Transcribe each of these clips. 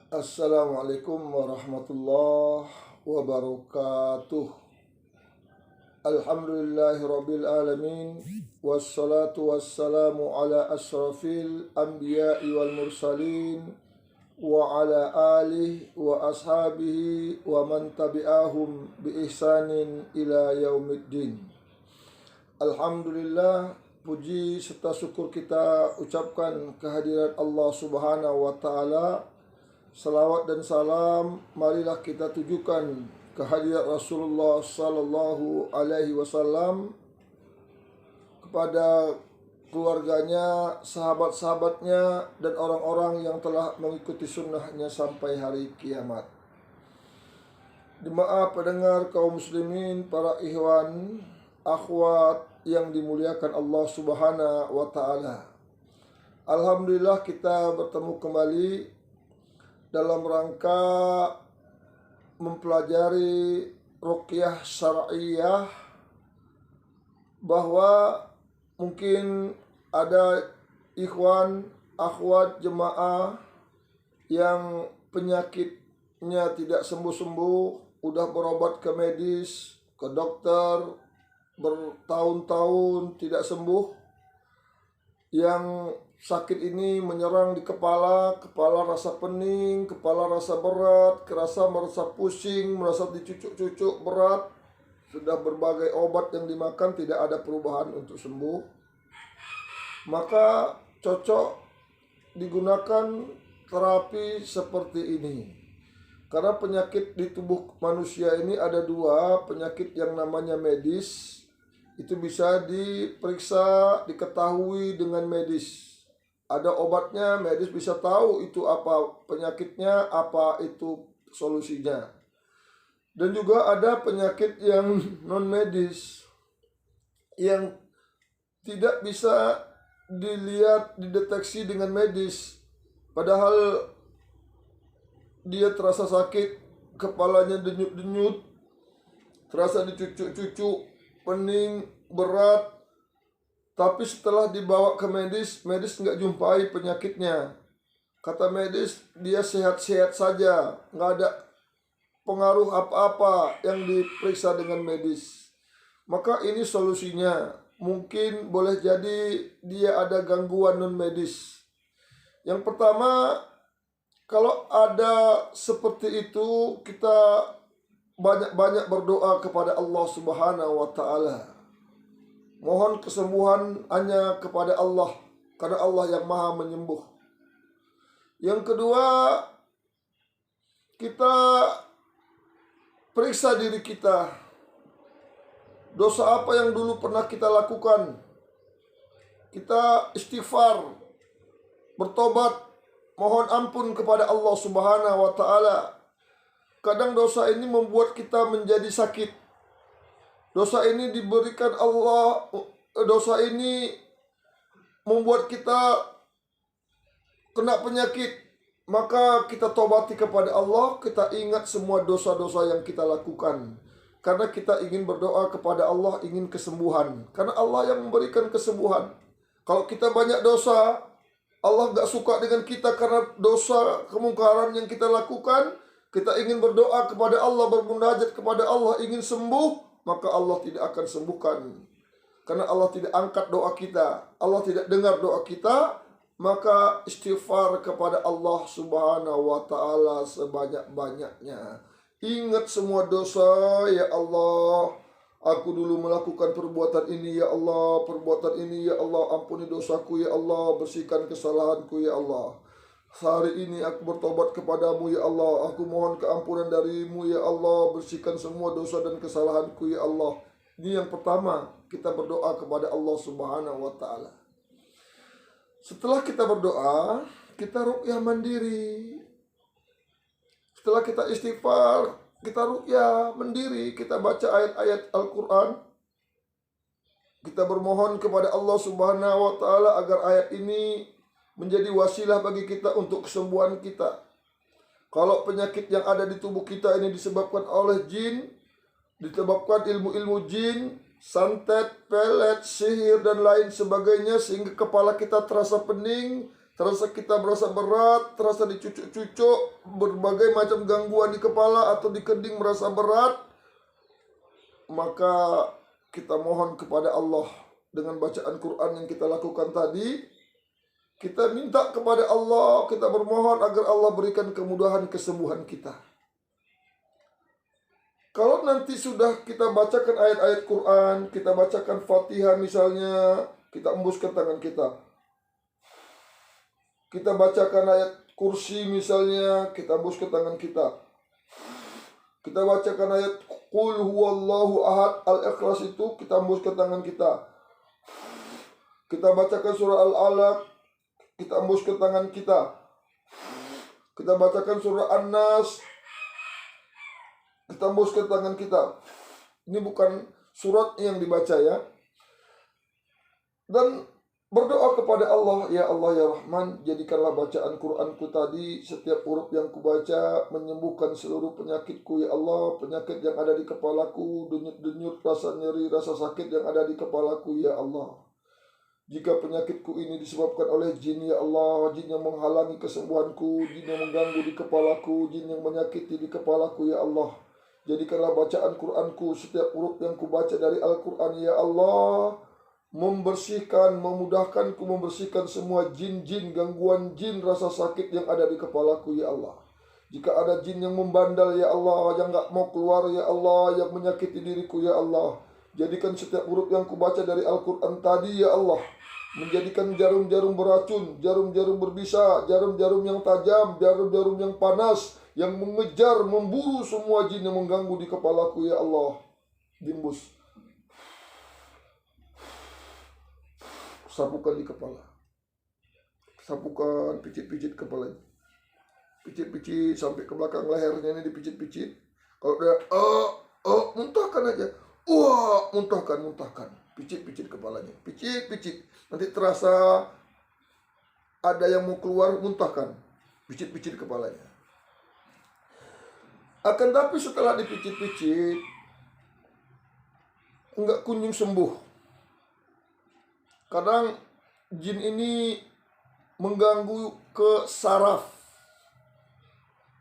Assalamualaikum warahmatullahi wabarakatuh. Alhamdulillahirabbil alamin. Wassalatu wassalamu ala asrafil anbiya'i wal mursalin wa ala alihi wa ashabihi wa man tabi'ahum bi ihsanin ila yaumiddin. Alhamdulillah, puji serta syukur kita ucapkan kehadirat Allah Subhanahu wa taala. Salawat dan salam marilah kita tujukan kehadirat Rasulullah Sallallahu Alaihi Wasallam, kepada keluarganya, sahabat-sahabatnya, dan orang-orang yang telah mengikuti sunnahnya sampai hari kiamat. Jemaah pendengar kaum muslimin, para ikhwan, akhwat yang dimuliakan Allah Subhanahu wa taala. Alhamdulillah kita bertemu kembali dalam rangka mempelajari ruqyah syar'iyah, bahwa mungkin ada ikhwan, akhwat, jemaah yang penyakitnya tidak sembuh-sembuh, udah berobat ke medis, ke dokter, bertahun-tahun tidak sembuh. Yang sakit ini menyerang di kepala rasa pening, kepala rasa berat, merasa pusing, merasa dicucuk-cucuk berat. Sudah berbagai obat yang dimakan tidak ada perubahan untuk sembuh. Maka cocok digunakan terapi seperti ini. Karena penyakit di tubuh manusia ini ada dua, penyakit yang namanya medis. Itu bisa diperiksa, diketahui dengan medis. Ada obatnya, medis bisa tahu itu apa penyakitnya, apa itu solusinya. Dan juga ada penyakit yang non-medis, yang tidak bisa dilihat, dideteksi dengan medis. Padahal dia terasa sakit, kepalanya denyut-denyut, terasa dicucuk-cucuk, pening, berat, tapi setelah dibawa ke medis nggak jumpai penyakitnya. Kata medis, dia sehat-sehat saja, nggak ada pengaruh apa-apa yang diperiksa dengan medis. Maka ini solusinya. Mungkin boleh jadi dia ada gangguan non-medis. Yang pertama, kalau ada seperti itu, kita banyak-banyak berdoa kepada Allah Subhanahu wa taala. Mohon kesembuhan hanya kepada Allah, karena Allah yang Maha menyembuh. Yang kedua, kita periksa diri kita. Dosa apa yang dulu pernah kita lakukan? Kita istighfar, bertobat, mohon ampun kepada Allah Subhanahu wa taala. Kadang dosa ini membuat kita menjadi sakit. Dosa ini diberikan Allah, dosa ini membuat kita kena penyakit. Maka kita tobati kepada Allah, kita ingat semua dosa-dosa yang kita lakukan. Karena kita ingin berdoa kepada Allah, ingin kesembuhan. Karena Allah yang memberikan kesembuhan. Kalau kita banyak dosa, Allah gak suka dengan kita karena dosa kemungkaran yang kita lakukan. Kita ingin berdoa kepada Allah, bermunajat kepada Allah, ingin sembuh, maka Allah tidak akan sembuhkan. Karena Allah tidak angkat doa kita, Allah tidak dengar doa kita, maka istighfar kepada Allah Subhanahu wa taala sebanyak-banyaknya. Ingat semua dosa, ya Allah. Aku dulu melakukan perbuatan ini, ya Allah. Perbuatan ini, ya Allah. Ampuni dosaku, ya Allah. Bersihkan kesalahanku, ya Allah. Hari ini aku bertobat kepadamu, ya Allah. Aku mohon keampunan darimu, ya Allah. Bersihkan semua dosa dan kesalahanku, ya Allah. Ini yang pertama, kita berdoa kepada Allah Subhanahu wa ta'ala. Setelah kita berdoa, kita ruqyah mandiri. Setelah kita istighfar, kita ruqyah mandiri. Kita baca ayat-ayat Al-Quran. Kita bermohon kepada Allah Subhanahu wa ta'ala agar ayat ini menjadi wasilah bagi kita untuk kesembuhan kita. Kalau penyakit yang ada di tubuh kita ini disebabkan oleh jin, disebabkan ilmu-ilmu jin, santet, pelet, sihir, dan lain sebagainya, sehingga kepala kita terasa pening, terasa kita merasa berat, terasa dicucuk-cucuk, berbagai macam gangguan di kepala atau di kening merasa berat, maka kita mohon kepada Allah dengan bacaan Quran yang kita lakukan tadi. Kita minta kepada Allah, kita bermohon agar Allah berikan kemudahan kesembuhan kita. Kalau nanti sudah kita bacakan ayat-ayat Quran, kita bacakan Fatihah misalnya, kita embuskan tangan kita. Kita bacakan ayat kursi misalnya, kita embuskan tangan kita. Kita bacakan ayat Qul huwallahu ahad al-ikhlas itu, kita embuskan tangan kita. Kita bacakan surah Al-Alaq, kita embuskan tangan kita. Kita bacakan surah An-Nas, kita embuskan tangan kita. Ini bukan surat yang dibaca ya. Dan berdoa kepada Allah, ya Allah ya Rahman, jadikanlah bacaan Quranku tadi, setiap huruf yang kubaca menyembuhkan seluruh penyakitku ya Allah. Penyakit yang ada di kepalaku, denyut-denyut, rasa nyeri, rasa sakit yang ada di kepalaku ya Allah. Jika penyakitku ini disebabkan oleh jin ya Allah, jin yang menghalangi kesembuhanku, jin yang mengganggu di kepalaku, jin yang menyakiti di kepalaku ya Allah. Jadikanlah bacaan Quranku, setiap huruf yang kubaca dari Al-Quran ya Allah, membersihkan, memudahkanku membersihkan semua jin-jin, gangguan jin, rasa sakit yang ada di kepalaku ya Allah. Jika ada jin yang membandal ya Allah, yang gak mau keluar ya Allah, yang menyakiti diriku ya Allah, jadikan setiap huruf yang kubaca dari Al-Quran tadi ya Allah menjadikan jarum-jarum beracun, jarum-jarum berbisa, jarum-jarum yang tajam, jarum-jarum yang panas, yang mengejar, memburu semua jin yang mengganggu di kepalaku ya Allah. Dimbus, sapukan di kepala, sapukan, picit-picit kepalanya, picit-picit sampai ke belakang lehernya ini dipicit-picit. Kalau dia muntahkan aja, muntahkan, picit-picit kepalanya, picit-picit. Nanti terasa ada yang mau keluar, muntahkan, picit-picit kepalanya. Akan tapi setelah dipicit-picit, enggak kunjung sembuh. Kadang jin ini mengganggu ke saraf.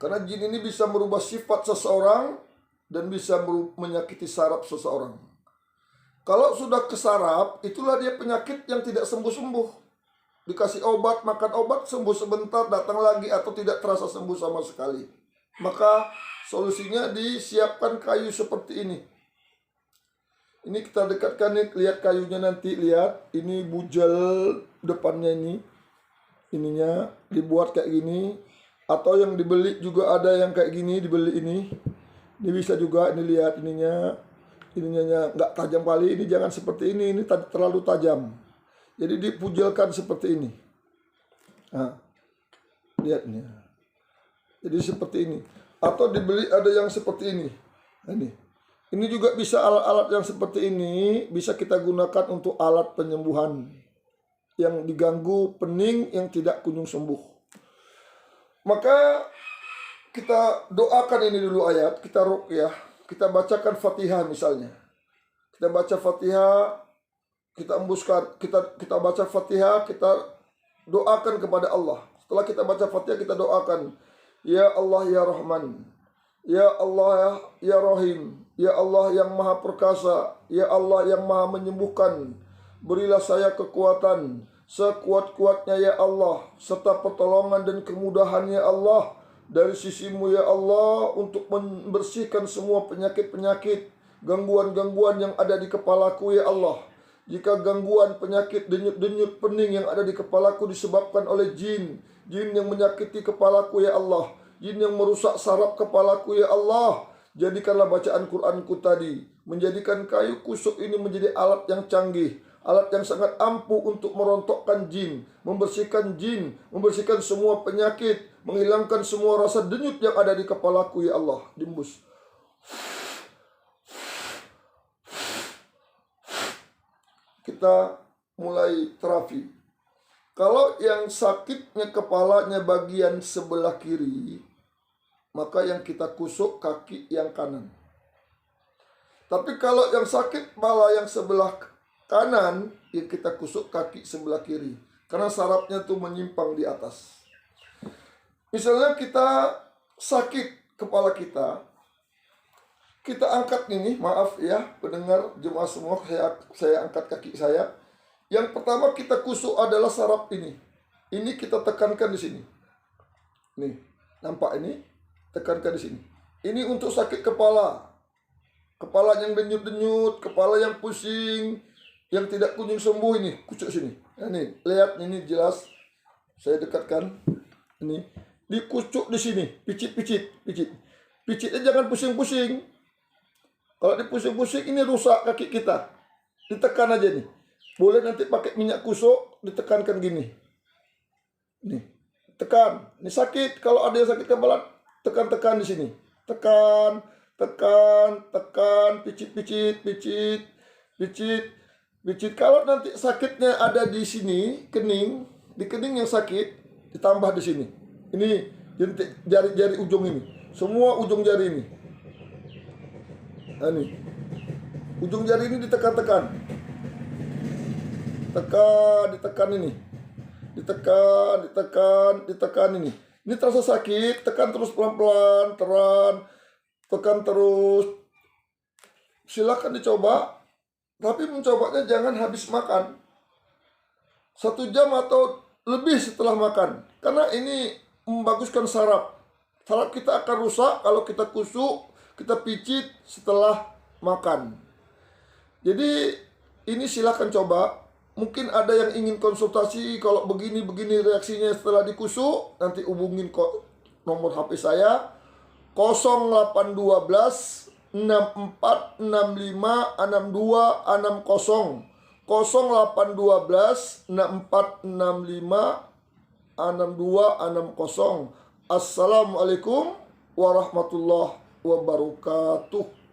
Karena jin ini bisa merubah sifat seseorang dan bisa menyakiti saraf seseorang. Kalau sudah ke saraf, itulah dia penyakit yang tidak sembuh-sembuh. Dikasih obat, makan obat, sembuh sebentar, datang lagi atau tidak terasa sembuh sama sekali. Maka solusinya disiapkan kayu seperti ini. Ini kita dekatkan nih, lihat kayunya nanti, lihat. Ini bujel depannya ini. Ininya dibuat kayak gini. Atau yang dibeli juga ada yang kayak gini, dibeli ini. Ini bisa juga, ini lihat ininya. Ininya nggak tajam kali, ini jangan seperti ini terlalu tajam. Jadi dipujelkan seperti ini. Nah, lihat ini. Jadi seperti ini. Atau dibeli ada yang seperti ini. Nah, ini juga bisa alat-alat yang seperti ini bisa kita gunakan untuk alat penyembuhan yang diganggu pening yang tidak kunjung sembuh. Maka kita doakan ini dulu ayat, kita ruqyah, kita bacakan Fatihah misalnya. Kita baca Fatihah, kita embuskan, kita baca Fatihah, kita doakan kepada Allah. Setelah kita baca Fatihah, kita doakan, ya Allah ya Rahman, ya Allah ya Rahim, ya Allah yang Maha Perkasa, ya Allah yang Maha Menyembuhkan, berilah saya kekuatan sekuat-kuatnya ya Allah, serta pertolongan dan kemudahan ya Allah dari sisimu ya Allah untuk membersihkan semua penyakit-penyakit, gangguan-gangguan yang ada di kepalaku ya Allah. Jika gangguan, penyakit, denyut-denyut, pening yang ada di kepalaku disebabkan oleh jin yang menyakiti kepalaku ya Allah, jin yang merusak saraf kepalaku ya Allah, jadikanlah bacaan Qur'anku tadi, menjadikan kayu kusuk ini menjadi alat yang canggih, alat yang sangat ampuh untuk merontokkan jin, membersihkan semua penyakit, menghilangkan semua rasa denyut yang ada di kepalaku ya Allah. Dimbus. Kita mulai terapi. Kalau yang sakitnya kepalanya bagian sebelah kiri, maka yang kita kusuk kaki yang kanan. Tapi kalau yang sakit kepala yang sebelah kanan, yang kita kusuk kaki sebelah kiri. karena sarafnya tuh menyimpang di atas. Misalnya kita sakit kepala kita angkat ini, maaf ya pendengar jemaah semua, saya angkat kaki saya. Yang pertama kita kusuk adalah saraf ini. Ini kita tekankan di sini. Nih, nampak ini? Tekankan di sini. Ini untuk sakit kepala. Kepala yang denyut-denyut, kepala yang pusing, yang tidak kunjung sembuh ini, kusuk sini. Nah, nih, lihat ini jelas. Saya dekatkan. Ini dikucuk di sini, picit. Picitnya jangan pusing-pusing. Kalau dipusing-pusing ini rusak kaki kita. Ditekan aja nih. Boleh nanti pakai minyak kusuk, ditekankan gini. Nih, tekan. Ini sakit. Kalau ada yang sakit kepala, tekan-tekan di sini. Tekan, picit. Kalau nanti sakitnya ada di sini, di kening yang sakit, ditambah di sini. Ini jari-jari ujung ini. Semua ujung jari ini. Nah, nih. Ujung jari ini ditekan-tekan. Ditekan ini. Ditekan ini. Ini terasa sakit, tekan terus pelan-pelan, tekan terus. Silakan dicoba, tapi mencobanya jangan habis makan. 1 jam atau lebih setelah makan. Karena ini membaguskan saraf. Saraf kita akan rusak kalau kita kusuk, kita picit setelah makan. Jadi ini silakan coba. Mungkin ada yang ingin konsultasi, kalau begini reaksinya setelah dikusuk, nanti hubungin nomor HP saya 0812 6465 6260 0812 6465 6260. Assalamualaikum warahmatullahi wabarakatuh.